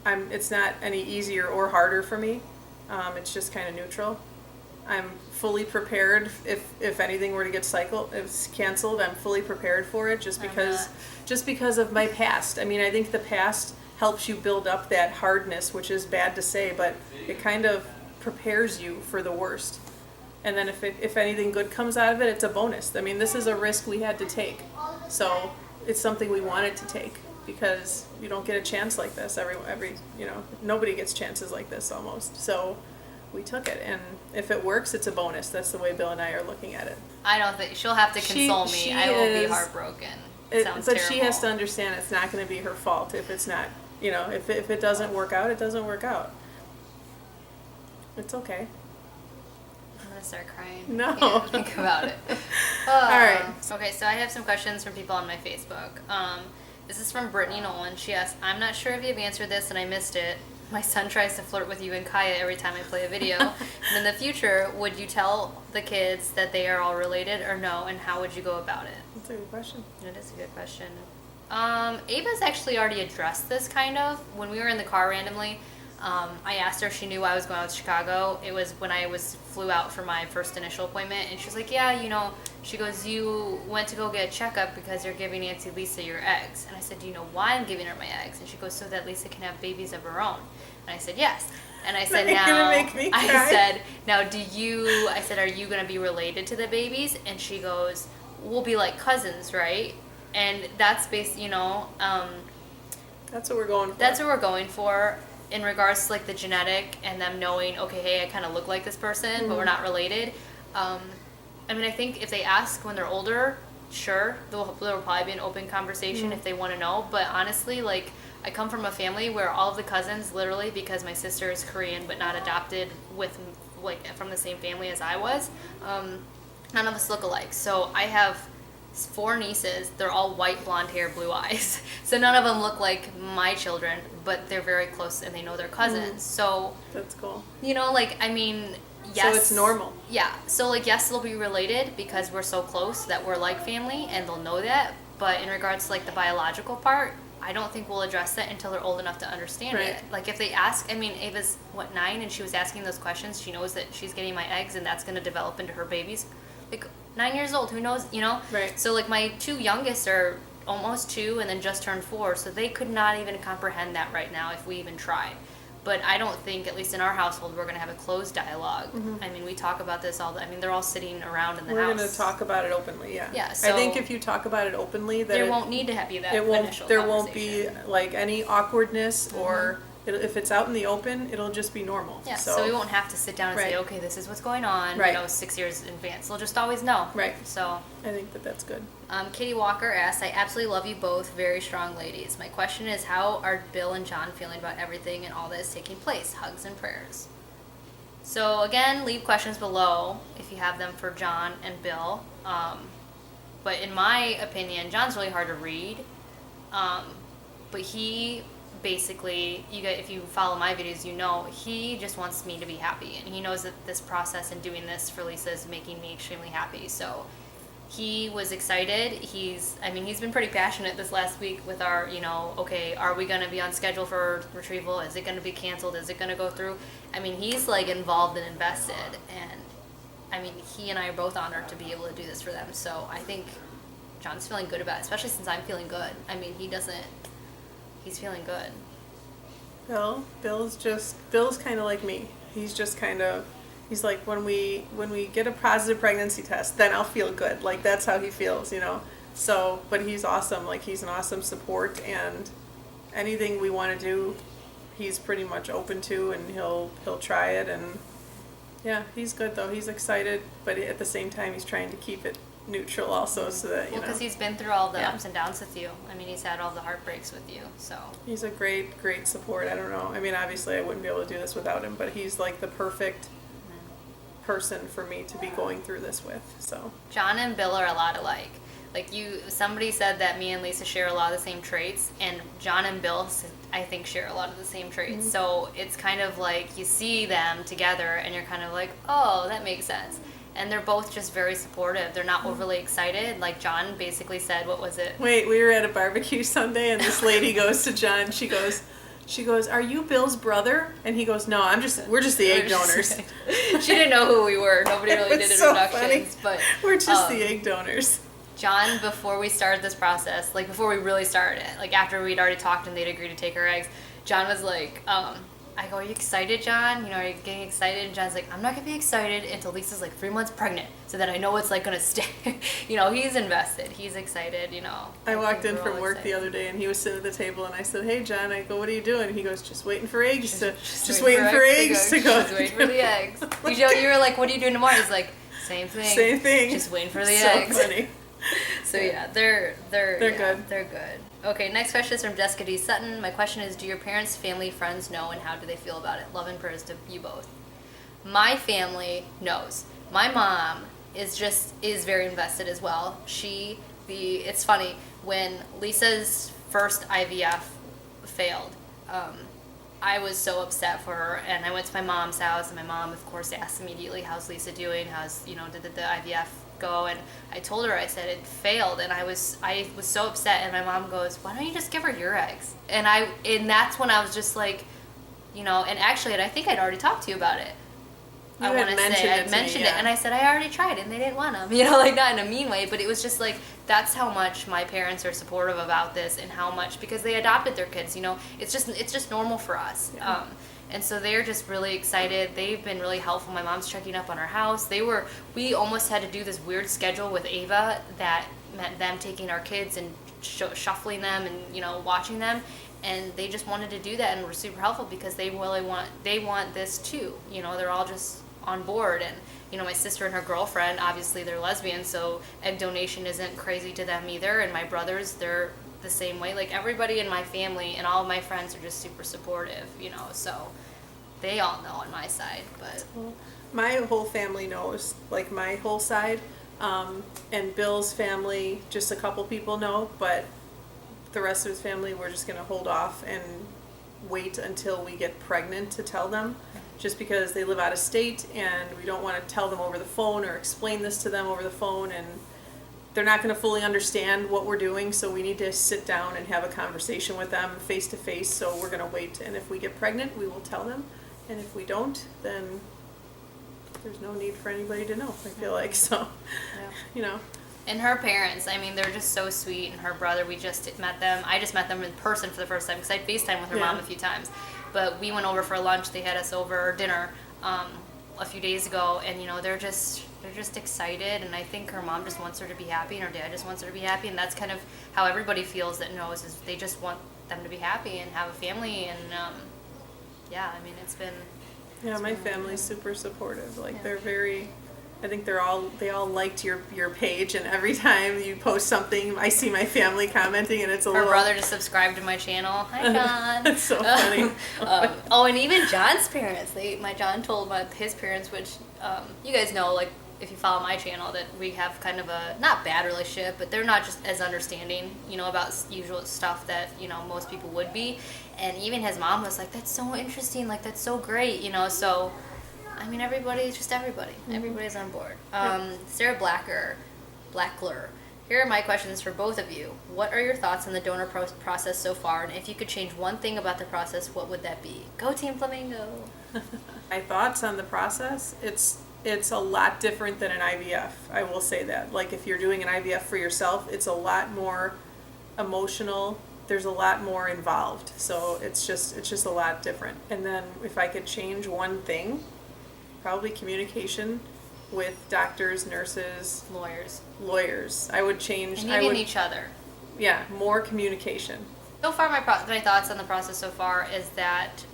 it's not any easier or harder for me. It's just kind of neutral. I'm fully prepared if anything were to get canceled. I'm fully prepared for it just because of my past. I mean, I think the past helps you build up that hardness, which is bad to say, but it kind of prepares you for the worst. And then if anything good comes out of it, it's a bonus. I mean, this is a risk we had to take. So it's something we wanted to take, because you don't get a chance like this nobody gets chances like this almost. So we took it, and if it works, it's a bonus. That's the way Bill and I are looking at it. I don't think she'll have to console me. I will be heartbroken. Sounds but terrible. She has to understand it's not going to be her fault if it's not. If it doesn't work out, it doesn't work out. It's okay. I'm gonna start crying. No. I can't think about it. All right. Okay, so I have some questions from people on my Facebook. This is from Brittany Nolan. She asks, I'm not sure if you've answered this and I missed it. My son tries to flirt with you and Kaya every time I play a video. And in the future, would you tell the kids that they are all related or no? And how would you go about it? That's a good question. It is a good question. Ava's actually already addressed this kind of. When we were in the car randomly, I asked her if she knew I was going out to Chicago. It was when I flew out for my first initial appointment, and she was like, yeah, she goes, you went to go get a checkup because you're giving Auntie Lisa your eggs. And I said, do you know why I'm giving her my eggs? And she goes, so that Lisa can have babies of her own. And I said, yes. And I said, are you going to be related to the babies? And she goes, we'll be like cousins, right? And that's based, that's what we're going for. That's what we're going for in regards to like the genetic and them knowing, okay, hey, I kind of look like this person, but we're not related. I mean, I think if they ask when they're older, sure, there'll probably be an open conversation if they want to know. But honestly, like, I come from a family where all of the cousins, literally, because my sister is Korean but not adopted from the same family as I was, none of us look alike. So I have 4 nieces. They're all white, blonde hair, blue eyes. So none of them look like my children, but they're very close and they know their cousins. So that's cool. Yes. So it's normal. Yeah. So yes, they'll be related because we're so close that we're like family and they'll know that. But in regards to the biological part, I don't think we'll address that until they're old enough to understand it. Like if they ask, Ava's 9 and she was asking those questions. She knows that she's getting my eggs and that's going to develop into her babies. 9 years old, who knows, Right. So my 2 youngest are almost 2 and then just turned 4, so they could not even comprehend that right now if we even tried. But I don't think, at least in our household, we're going to have a closed dialogue. I mean, we talk about this they're all sitting around in the house. We're going to talk about it openly, yeah. Yeah, so I think if you talk about it openly, there won't need to be that initial there won't be conversation. like any awkwardness or if it's out in the open, it'll just be normal. Yeah, so we won't have to sit down and say, okay, this is what's going on, 6 years in advance. They'll just always know. Right. So I think that's good. Katie Walker asks, I absolutely love you both, very strong ladies. My question is, how are Bill and John feeling about everything and all that is taking place? Hugs and prayers. So again, leave questions below if you have them for John and Bill. But in my opinion, John's really hard to read. But he basically, if you follow my videos, you know he just wants me to be happy, and he knows that this process and doing this for Lisa is making me extremely happy. So he was excited. He's been pretty passionate this last week with our, okay, are we going to be on schedule for retrieval? Is it going to be canceled? Is it going to go through? I mean, he's like involved and invested, and I mean, he and I are both honored to be able to do this for them. So I think John's feeling good about it, especially since I'm feeling good. I mean, he's feeling good. Bill's kind of like me. He's like, when we get a positive pregnancy test, then I'll feel good. Like, that's how he feels, So, but he's awesome. Like, he's an awesome support, and anything we want to do, he's pretty much open to, and he'll try it. And yeah, he's good though. He's excited, but at the same time, he's trying to keep it neutral also, so that because he's been through all the ups and downs with you. I mean, he's had all the heartbreaks with you, so he's a great support. I don't know, I mean, obviously I wouldn't be able to do this without him, but he's like the perfect person for me to be going through this with. So John and Bill are a lot alike. Like, somebody said that me and Lisa share a lot of the same traits, and John and Bill, I think, share a lot of the same traits. So it's kind of like you see them together and you're kind of like, oh, that makes sense. And they're both just very supportive. They're not overly excited. Like, John basically said, what was it? Wait, we were at a barbecue Sunday, and this lady goes to John. She goes, "Are you Bill's brother?" And he goes, "No, we're just the egg donors." She didn't know who we were. Nobody really did introductions. So but we're just the egg donors. John, before we started this process, like before we really started it, like after we'd already talked and they'd agreed to take our eggs, John was like, I go, "Are you excited, John? Are you getting excited?" And John's like, "I'm not going to be excited until Lisa's like 3 months pregnant, so that I know it's like going to stay." He's invested. He's excited, I walked in from work the other day, and he was sitting at the table, and I said, "Hey, John," I go, "what are you doing?" And he goes, "Just waiting for eggs just waiting for eggs to go. Just waiting for the eggs. You were like, "What are you doing tomorrow?" He's like, Same thing. Just waiting for the eggs. So funny. So yeah, they're good. They're good. Okay, next question is from Jessica D. Sutton. My question is, do your parents, family, friends know, and how do they feel about it? Love and prayers to you both. My family knows. My mom is very invested as well. It's funny, when Lisa's first IVF failed, I was so upset for her, and I went to my mom's house, and my mom, of course, asked immediately, "How's Lisa doing? Did the IVF go?" And I told her, I said it failed, and I was so upset. And my mom goes, "Why don't you just give her your eggs?" And that's when I was just like, and actually, I think I'd already talked to you about it. I want to say I mentioned it, and I said I already tried it, and they didn't want them, like not in a mean way, but it was just like, that's how much my parents are supportive about this, and how much, because they adopted their kids, it's just normal for us. Yeah. And so they're just really excited. They've been really helpful. My mom's checking up on our house. We almost had to do this weird schedule with Ava that meant them taking our kids and shuffling them and watching them. And they just wanted to do that and were super helpful because they want this too. They're all just on board. And my sister and her girlfriend, obviously they're lesbians, so egg donation isn't crazy to them either. And my brothers, they're the same way. Like, everybody in my family and all of my friends are just super supportive, so they all know on my side. But my whole family knows, like my whole side, and Bill's family, just a couple people know, but the rest of his family, we're just going to hold off and wait until we get pregnant to tell them, just because they live out of state and we don't want to tell them over the phone or explain this to them over the phone, and they're not going to fully understand what we're doing, so we need to sit down and have a conversation with them face to face. So we're going to wait, and if we get pregnant, we will tell them, and if we don't, then there's no need for anybody to know, I feel like. So yeah. And her parents, they're just so sweet. And her brother, we just met them. I just met them in person for the first time because I FaceTimed with her mom a few times. but we went over for lunch. They had us over dinner a few days ago, and they're just excited, and I think her mom just wants her to be happy, and her dad just wants her to be happy, and that's kind of how everybody feels that knows, is they just want them to be happy and have a family, and yeah, I mean, it's been. Yeah, my family's super supportive. Like, they're very, I think they all liked your page, and every time you post something, I see my family commenting, and it's a Her little. brother just subscribed to my channel. Hi, John. That's so funny. And even John's parents. My John told his parents, which you guys know, like, if you follow my channel, that we have kind of a not bad relationship, but they're not just as understanding, about usual stuff that most people would be. And even his mom was like, "That's so interesting. Like, that's so great." So. I mean, everybody's just everybody. Mm-hmm. Everybody's on board. Sarah Blackler. Here are my questions for both of you. What are your thoughts on the donor process so far? And if you could change one thing about the process, what would that be? Go Team Flamingo. My thoughts on the process, it's a lot different than an IVF. I will say that. Like, if you're doing an IVF for yourself, it's a lot more emotional. There's a lot more involved. So it's just a lot different. And then if I could change one thing, probably communication with doctors, nurses, lawyers. I would change. And even each other. Yeah, more communication. So far, my thoughts on the process so far is that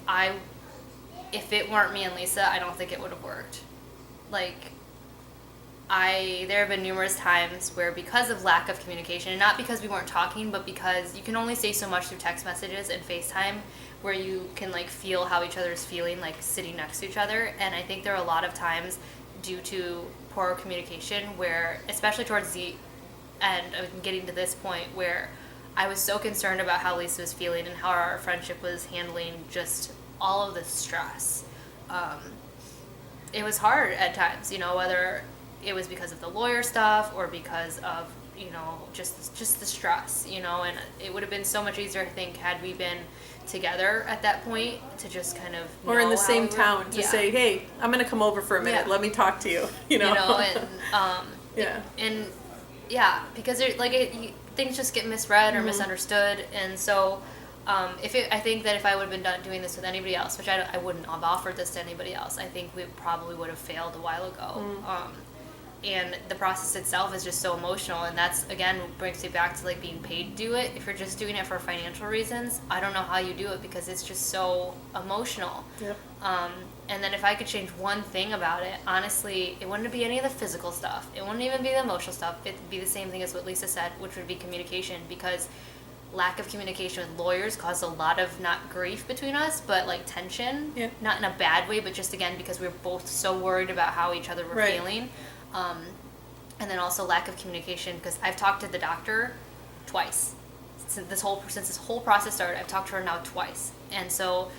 if it weren't me and Lisa, I don't think it would have worked. Like, there have been numerous times where, because of lack of communication, and not because we weren't talking, but because you can only say so much through text messages and FaceTime, where you can, like, feel how each other's feeling, like, sitting next to each other. And I think there are a lot of times, due to poor communication, where, especially towards the end, I'm getting to this point where I was so concerned about how Lisa was feeling and how our friendship was handling just all of the stress. It was hard at times, whether it was because of the lawyer stuff or because of, just the stress, and it would have been so much easier, I think, had we been together at that point, to just kind of or in the same town to say, hey, I'm going to come over for a minute. Let me talk to you. Because things just get misread or misunderstood, and so I think that if I would have been doing this with anybody else, which I wouldn't have offered this to anybody else, I think we probably would have failed a while ago. And the process itself is just so emotional, and that's, again, brings me back to, like, being paid to do it. If you're just doing it for financial reasons, I don't know how you do it, because it's just so emotional. Yep. And then if I could change one thing about it, honestly, it wouldn't be any of the physical stuff. It wouldn't even be the emotional stuff. It'd be the same thing as what Lisa said, which would be communication, because lack of communication with lawyers caused a lot of, not grief between us, but, like, tension. Yeah. Not in a bad way, but just, again, because we were both so worried about how each other were feeling. And then also lack of communication, because I've talked to the doctor twice since this whole process started. I've talked to her now twice, and so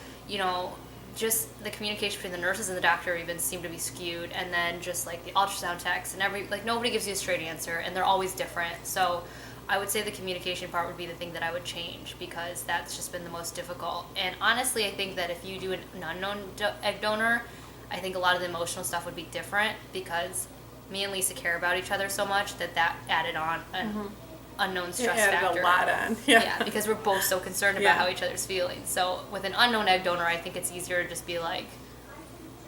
just the communication between the nurses and the doctor even seemed to be skewed, and then just, like, the ultrasound techs and nobody gives you a straight answer, and they're always different. So I would say the communication part would be the thing that I would change, because that's just been the most difficult. And honestly, I think that if you do an unknown egg donor, I think a lot of the emotional stuff would be different, because me and Lisa care about each other so much that added on an unknown stress factor. It added a lot on. Yeah, because we're both so concerned about how each other's feeling. So with an unknown egg donor, I think it's easier to just be like,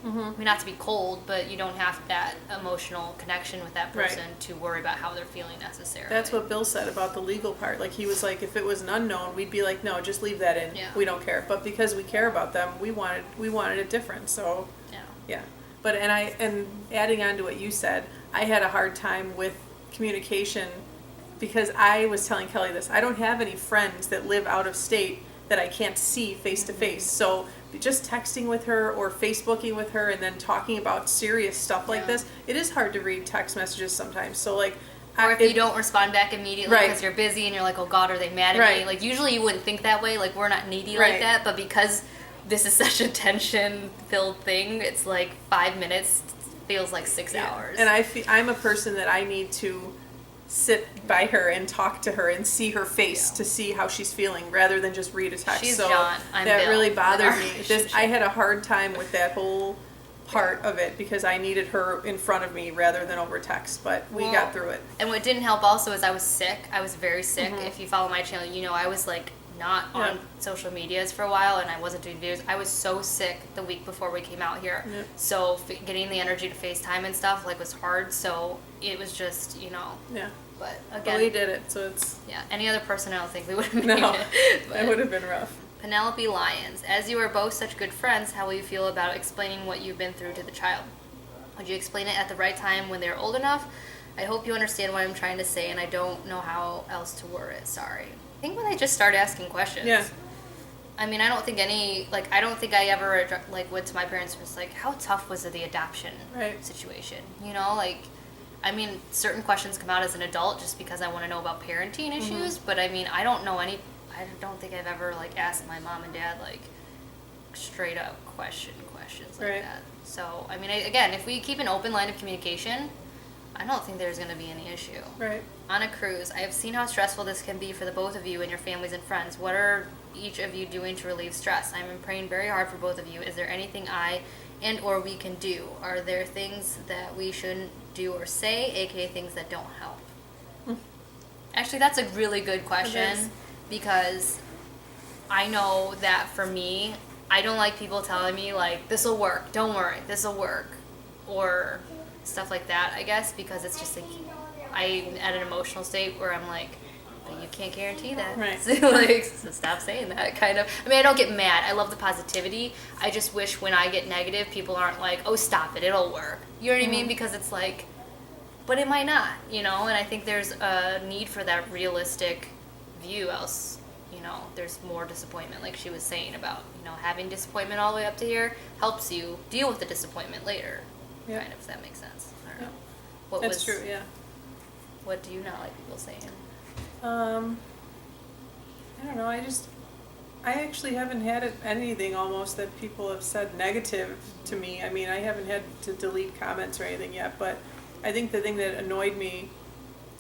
I mean, not to be cold, but you don't have that emotional connection with that person to worry about how they're feeling necessarily. That's what Bill said about the legal part. Like, he was like, if it was an unknown, we'd be like, no, just leave that in. Yeah. We don't care. But because we care about them, we wanted it different. So yeah. But and adding on to what you said, I had a hard time with communication, because I was telling Kelly this. I don't have any friends that live out of state that I can't see face to face. So just texting with her or Facebooking with her and then talking about serious stuff like this, it is hard to read text messages sometimes. So, like, or if you don't respond back immediately because you're busy and you're like, oh God, are they mad at me? Like, usually you wouldn't think that way. Like, we're not needy like that. But because this is such a tension-filled thing, it's like 5 minutes feels like 6 hours. And I'm a person that I need to sit by her and talk to her and see her face to see how she's feeling, rather than just read a text. She's so John. I'm that Bill. really bothered me. I had a hard time with that whole part of it, because I needed her in front of me rather than over text, but we got through it. And what didn't help also is I was sick. I was very sick. If you follow my channel, I was like not on social medias for a while, and I wasn't doing videos. I was so sick the week before we came out here. Yep. So getting the energy to FaceTime and stuff was hard. So it was just, Yeah. But again, Well, we did it, so it's... Yeah, any other person, I don't think we would have made No, it. that would have been rough. Penelope Lyons, as you are both such good friends, how will you feel about explaining what you've been through to the child? Would you explain it at the right time when they're old enough? I hope you understand what I'm trying to say, and I don't know how else to word it. Sorry. I think when they just start asking questions. Yeah. I mean, I don't think I ever, went to my parents and was like, how tough was the adoption situation? I mean, certain questions come out as an adult just because I want to know about parenting issues, but I mean, I don't think I've ever, asked my mom and dad, straight up questions like that. So, I mean, again, if we keep an open line of communication, I don't think there's going to be any issue. Right. On a cruise, I have seen how stressful this can be for the both of you and your families and friends. What are each of you doing to relieve stress? I'm praying very hard for both of you. Is there anything I and or we can do? Are there things that we shouldn't do or say, aka things that don't help? Actually, that's a really good question because I know that for me, I don't like people telling me this will work, don't worry, this will work, or stuff like that, I guess, because it's just I'm at an emotional state where I'm like, but you can't guarantee that. Right. So stop saying that, kind of. I mean, I don't get mad. I love the positivity. I just wish when I get negative, people aren't like, oh, stop it, it'll work. You know what I mean? Because it's but it might not, and I think there's a need for that realistic view, else, there's more disappointment, like she was saying about, having disappointment all the way up to here helps you deal with the disappointment later. Yeah. Kind of, if that makes sense. I don't know. That's true, yeah. What do you not like people saying? I don't know, I actually haven't had anything almost that people have said negative to me. I mean, I haven't had to delete comments or anything yet, but I think the thing that annoyed me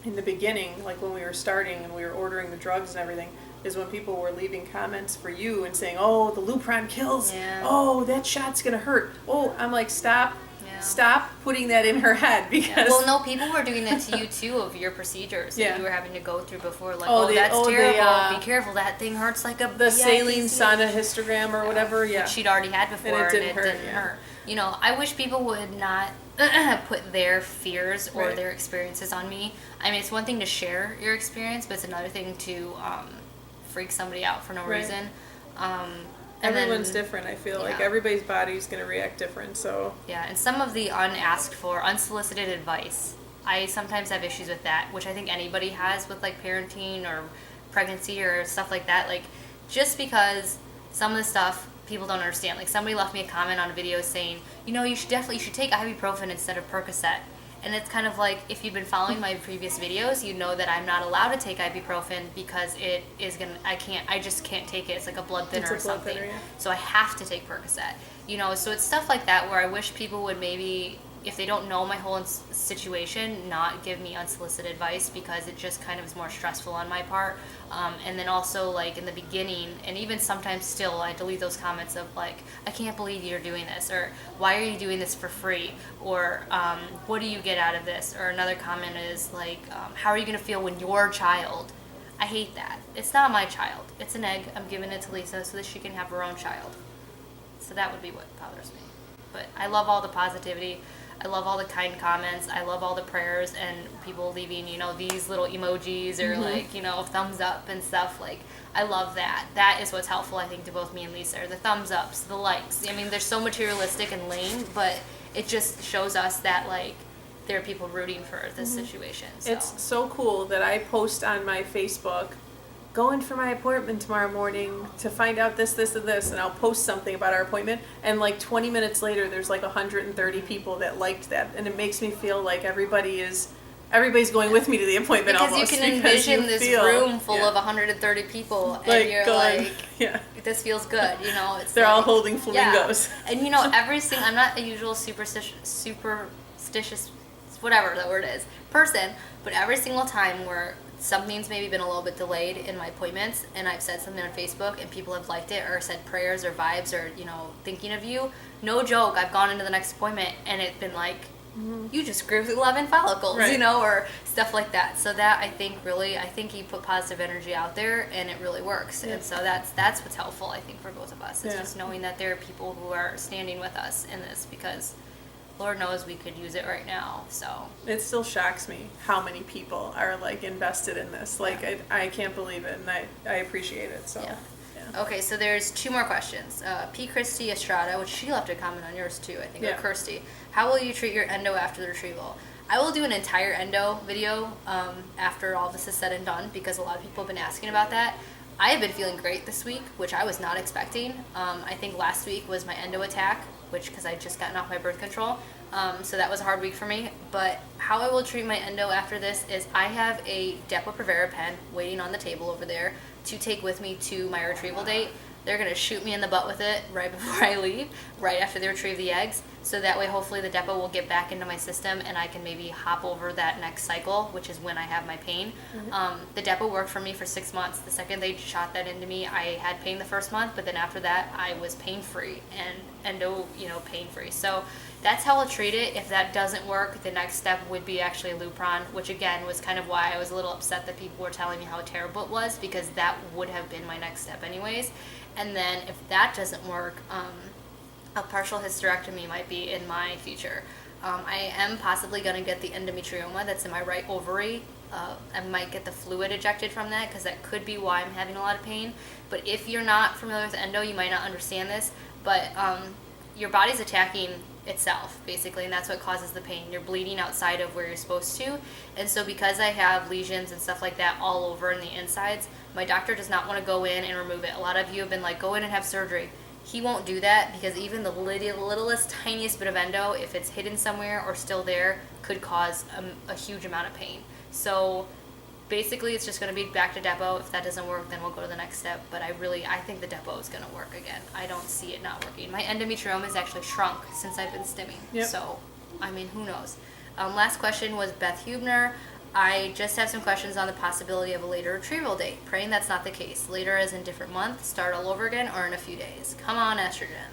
in the beginning, like when we were starting and we were ordering the drugs and everything, is when people were leaving comments for you and saying, oh, the Lupron kills, oh, that shot's gonna hurt. Oh, I'm like, stop putting that in her head, because... Well, no, people were doing that to you too, of your procedures that you were having to go through before, that's terrible, be careful, that thing hurts like a... The saline sauna histogram or whatever, which she'd already had before, and it didn't hurt. I wish people would not put their fears or their experiences on me. I mean, it's one thing to share your experience, but it's another thing to freak somebody out for no reason. Everyone's different, I feel like. Everybody's body's going to react different, so... Yeah, and some of the unasked for, unsolicited advice, I sometimes have issues with that, which I think anybody has with, parenting or pregnancy or stuff like that. Just because some of the stuff people don't understand. Somebody left me a comment on a video saying, you should take ibuprofen instead of Percocet. And it's kind of like, if you've been following my previous videos, you know that I'm not allowed to take ibuprofen because I just can't take it. It's like a blood thinner or something. So I have to take Percocet. So it's stuff like that where I wish people would maybe, if they don't know my whole situation, not give me unsolicited advice, because it just kind of is more stressful on my part. And then also, in the beginning, and even sometimes still, I delete those comments of I can't believe you're doing this, or why are you doing this for free, or what do you get out of this, or another comment is how are you going to feel when your child... I hate that. It's not my child. It's an egg. I'm giving it to Lisa so that she can have her own child. So that would be what bothers me. But I love all the positivity. I love all the kind comments. I love all the prayers and people leaving, these little emojis or thumbs up and stuff. I love that. That is what's helpful, I think, to both me and Lisa, are the thumbs ups, the likes. I mean, they're so materialistic and lame, but it just shows us that, there are people rooting for this situation. So. It's so cool that I post on my Facebook, going for my appointment tomorrow morning to find out this, and this, and I'll post something about our appointment, and 20 minutes later there's 130 people that liked that, and it makes me feel like everybody's going with me to the appointment, because almost. You can envision this room full of 130 people, and you're this feels good, It's they're all holding flamingos. Yeah. And I'm not a usual superstitious, whatever that word is, person, but every single time where something's maybe been a little bit delayed in my appointments, and I've said something on Facebook and people have liked it or said prayers or vibes or thinking of you, no joke, I've gone into the next appointment and it's been you just grew 11 follicles, Right. you know, or stuff like that. So that I think you put positive energy out there and it really works. Yeah. And so that's what's helpful, I think, for both of us. It's Yeah. just knowing that there are people who are standing with us in this, because Lord knows we could use it right now. So It still shocks me how many people are like invested in this. Like I can't believe it, and I appreciate it. So Yeah. yeah. Okay, so there's 2 more questions. P. Christy Estrada, which she left a comment on yours too, I think, Yeah. or Kirsty. How will you treat your endo after the retrieval? I will do an entire endo video after all this is said and done, because a lot of people have been asking about that. I have been feeling great this week, which I was not expecting. I think last week was my endo attack, because I just gotten off my birth control. So that was a hard week for me. But how I will treat my endo after this is I have a Depo-Provera pen waiting on the table over there to take with me to my retrieval date. They're going to shoot me in the butt with it right before I leave, right after they retrieve the eggs. So that way, hopefully, the Depo will get back into my system and I can maybe hop over that next cycle, which is when I have my pain. The Depo worked for me for 6 months. The second they shot that into me, I had pain the first month, but then after that, I was pain-free and endo, pain-free. So that's how I'll treat it. If that doesn't work, the next step would be actually Lupron, which again was kind of why I was a little upset that people were telling me how terrible it was, because that would have been my next step anyways. And then if that doesn't work, a partial hysterectomy might be in my future. I am possibly going to get the endometrioma that's in my right ovary. I might get the fluid ejected from that, because that could be why I'm having a lot of pain. But if you're not familiar with endo, you might not understand this, but your body's attacking itself, basically, and that's what causes the pain. You're bleeding outside of where you're supposed to. And so because I have lesions and stuff like that all over in the insides, my doctor does not want to go in and remove it. A lot of you have been like, go in and have surgery. He won't do that, because even the littlest, tiniest bit of endo, if it's hidden somewhere or still there, could cause a huge amount of pain. So basically, it's just going to be back to Depo. If that doesn't work, then we'll go to the next step. But I think the Depo is going to work again. I don't see it not working. My endometrioma has actually shrunk since I've been stimming. Yep. So, who knows? Last question was Beth Hubner. I just have some questions on the possibility of a later retrieval date. Praying that's not the case. Later as in different month, start all over again, or in a few days. Come on, estrogen.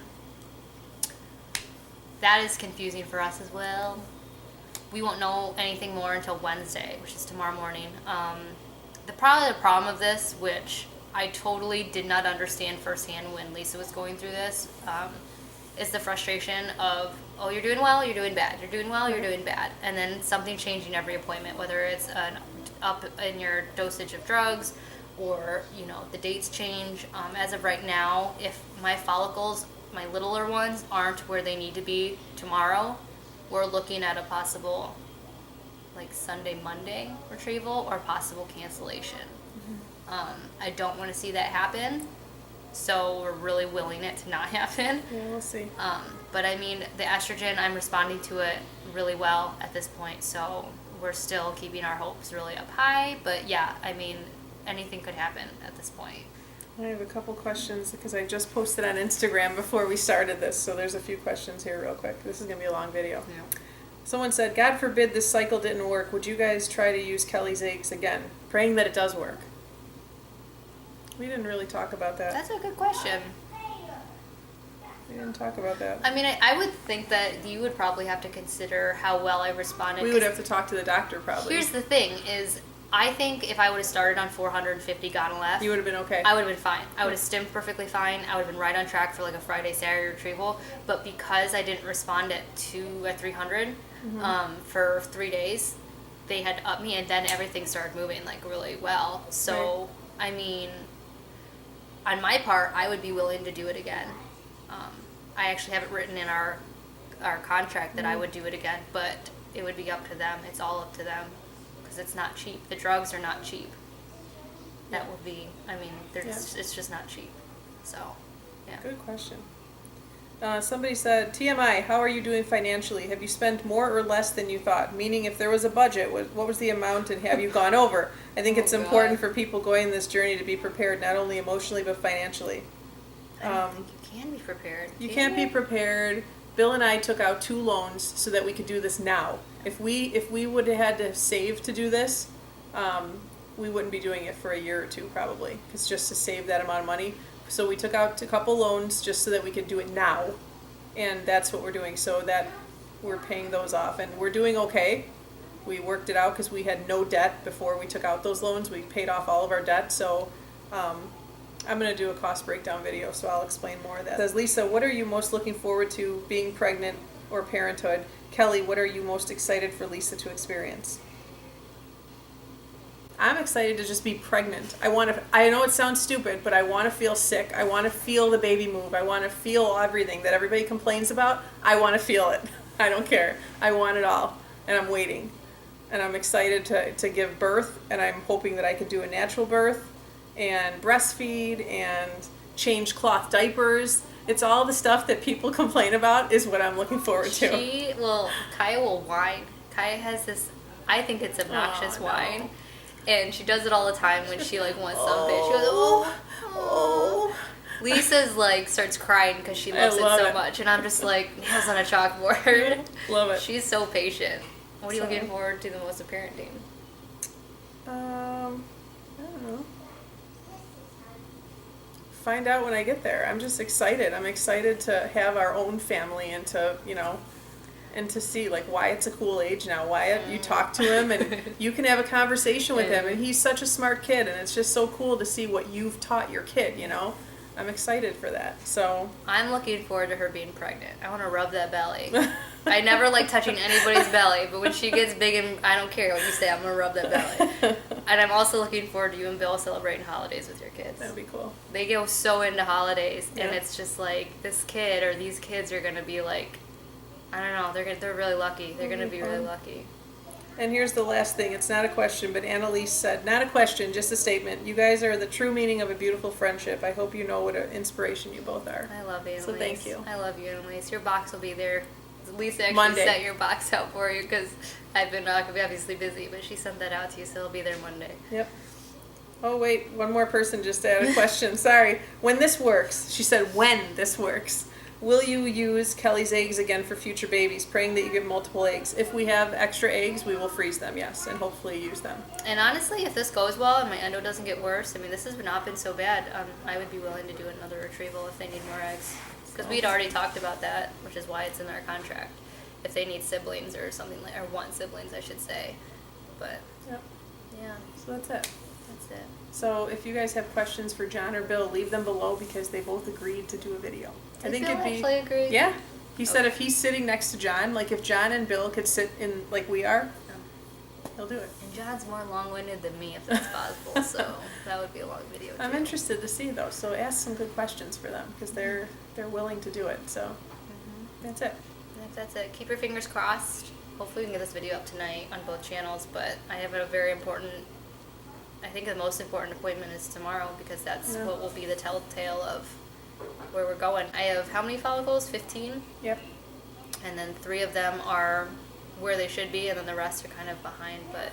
That is confusing for us as well. We won't know anything more until Wednesday, which is tomorrow morning. The problem of this, which I totally did not understand firsthand when Lisa was going through this, is the frustration of, oh, you're doing well, you're doing bad, you're doing well, you're doing bad, and then something changing every appointment, whether it's an up in your dosage of drugs, or the dates change. As of right now, if my follicles, my littler ones, aren't where they need to be tomorrow, we're looking at a possible Sunday, Monday retrieval, or possible cancellation. I don't want to see that happen, so we're really willing it to not happen. Yeah, we'll see. But the estrogen, I'm responding to it really well at this point, so we're still keeping our hopes really up high. But yeah, anything could happen at this point. I have a couple questions, because I just posted on Instagram before we started this, so there's a few questions here real quick. This is going to be a long video. Yeah. Someone said, God forbid this cycle didn't work, would you guys try to use Kelly's eggs again? Praying that it does work. We didn't really talk about that. That's a good question. We didn't talk about that. I would think that you would probably have to consider how well I responded. We would have to talk to the doctor, probably. Here's the thing, is I think if I would have started on 450 gone left, You would have been okay. I would have been fine. I would have stimmed perfectly fine. I would have been right on track for a Friday, Saturday retrieval. But because I didn't respond at 300 for 3 days, they had to up me, and then everything started moving really well. So, Right. On my part, I would be willing to do it again. I actually have it written in our contract that I would do it again, but it would be up to them. It's all up to them, because it's not cheap. The drugs are not cheap. That would be, it's just not cheap. So, yeah. Good question. Somebody said, TMI, how are you doing financially? Have you spent more or less than you thought? Meaning, if there was a budget, what was the amount, and have you gone over? I think it's important for people going this journey to be prepared, not only emotionally, but financially. I don't think you can be prepared. You can can't be you? prepared. Bill and I took out 2 loans so that we could do this now. If we would have had to save to do this, we wouldn't be doing it for a year or two, probably. It's just to save that amount of money. So we took out a couple loans just so that we could do it now, and that's what we're doing. So that we're paying those off, and we're doing okay. We worked it out because we had no debt before we took out those loans. We paid off all of our debt, so I'm going to do a cost breakdown video, so I'll explain more of that. It says, Lisa, what are you most looking forward to being pregnant or parenthood? Kelly, what are you most excited for Lisa to experience? I'm excited to just be pregnant. I know it sounds stupid, but I want to feel sick. I want to feel the baby move. I want to feel everything that everybody complains about. I want to feel it. I don't care. I want it all, and I'm waiting. And I'm excited to give birth, and I'm hoping that I can do a natural birth and breastfeed and change cloth diapers. It's all the stuff that people complain about is what I'm looking forward to. Kaya will whine. Kaya has this, I think it's obnoxious whine. And she does it all the time when she like wants something. She goes, oh. Lisa's like starts crying because she loves it so much, and I'm just like nails on a chalkboard. Love it. She's so patient. What are you looking forward to the most of parenting? I don't know. Find out when I get there. I'm just excited. I'm excited to have our own family and to, and to see like Wyatt's a cool age now. Wyatt, you talk to him and you can have a conversation with him, and he's such a smart kid, and it's just so cool to see what you've taught your kid, I'm excited for that. So I'm looking forward to her being pregnant. I want to rub that belly. I never like touching anybody's belly, but when she gets big, and I don't care what you say, I'm going to rub that belly. And I'm also looking forward to you and Bill celebrating holidays with your kids. That'd be cool. They go so into holidays, and it's just like this kid or these kids are going to be like, I don't know, they're really lucky. They're going to be really lucky. And here's the last thing. It's not a question, but Annalise said, not a question, just a statement. You guys are the true meaning of a beautiful friendship. I hope you know what an inspiration you both are. I love you, Annalise. So thank you. I love you, Annalise. Your box will be there. Lisa actually Monday. set your box out for you because I've been obviously busy, but she sent that out to you, so it'll be there Monday. Yep. Oh, wait. One more person just added a question. Sorry. When this works, she said, when this works. Will you use Kelly's eggs again for future babies, praying that you get multiple eggs? If we have extra eggs, we will freeze them, yes, and hopefully use them. And honestly, if this goes well and my endo doesn't get worse, this has not been so bad, I would be willing to do another retrieval if they need more eggs. Because we'd already talked about that, which is why it's in our contract. If they need siblings or something, or want siblings, I should say. But, Yep. yeah. So that's it. That's it. So if you guys have questions for John or Bill, leave them below because they both agreed to do a video. I think Bill actually agreed? Yeah. He said if he's sitting next to John, like if John and Bill could sit in like we are, he'll do it. And John's more long-winded than me if that's possible, so that would be a long video too. I'm interested to see though, so ask some good questions for them because they're willing to do it. So that's it. That's it. Keep your fingers crossed. Hopefully we can get this video up tonight on both channels, but I have a very important, I think the most important appointment is tomorrow because that's what will be the telltale of where we're going. I have how many follicles? 15? Yep. And then 3 of them are where they should be, and then the rest are kind of behind, but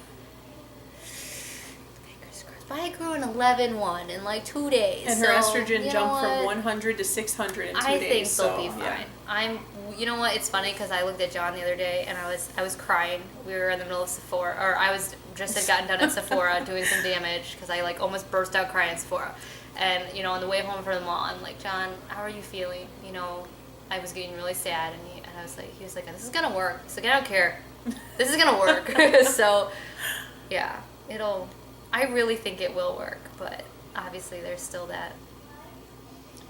fingers crossed. But I grew an 11-1 in like 2 days. And her estrogen jumped from what? 100 to 600 in 2 days. I think they'll be fine. Yeah. You know what? It's funny because I looked at John the other day and I was crying. We were in the middle of Sephora, or I was just had gotten done at Sephora doing some damage because I like almost burst out crying at Sephora. And on the way home from the mall, I'm like, John, how are you feeling? I was getting really sad, and he was like, this is gonna work. He's like, I don't care, this is gonna work. So, yeah, I really think it will work, but obviously there's still that.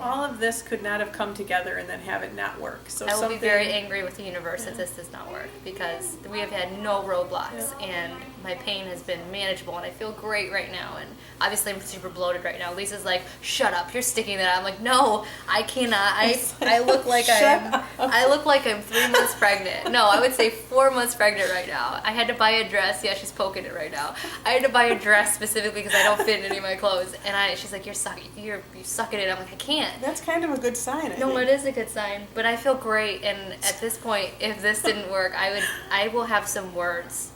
All of this could not have come together and then have it not work. So I will be very angry with the universe if this does not work because we have had no roadblocks and my pain has been manageable and I feel great right now. And obviously I'm super bloated right now. Lisa's like, "Shut up! You're sticking that." I'm like, "No, I cannot. I look like I look like I'm 3 months pregnant. No, I would say 4 months pregnant right now. I had to buy a dress. Yeah, she's poking it right now. I had to buy a dress specifically because I don't fit in any of my clothes. And she's like, "You're sucking it." I'm like, "I can't." That's kind of a good sign. I No, think. it is a good sign, but I feel great. And at this point, if this didn't work, I will have some words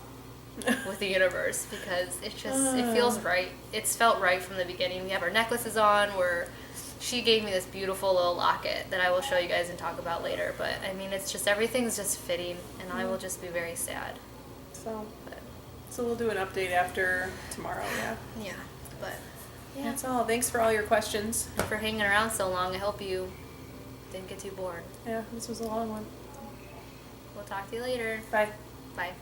with the universe because it feels right. It's felt right from the beginning. We have our necklaces on. She gave me this beautiful little locket that I will show you guys and talk about later. But I mean, it's just everything's just fitting, and I will just be very sad. So we'll do an update after tomorrow. Yeah. Yeah, but. Yeah. That's all. Thanks for all your questions. For hanging around so long. I hope you didn't get too bored. Yeah, this was a long one. We'll talk to you later. Bye. Bye.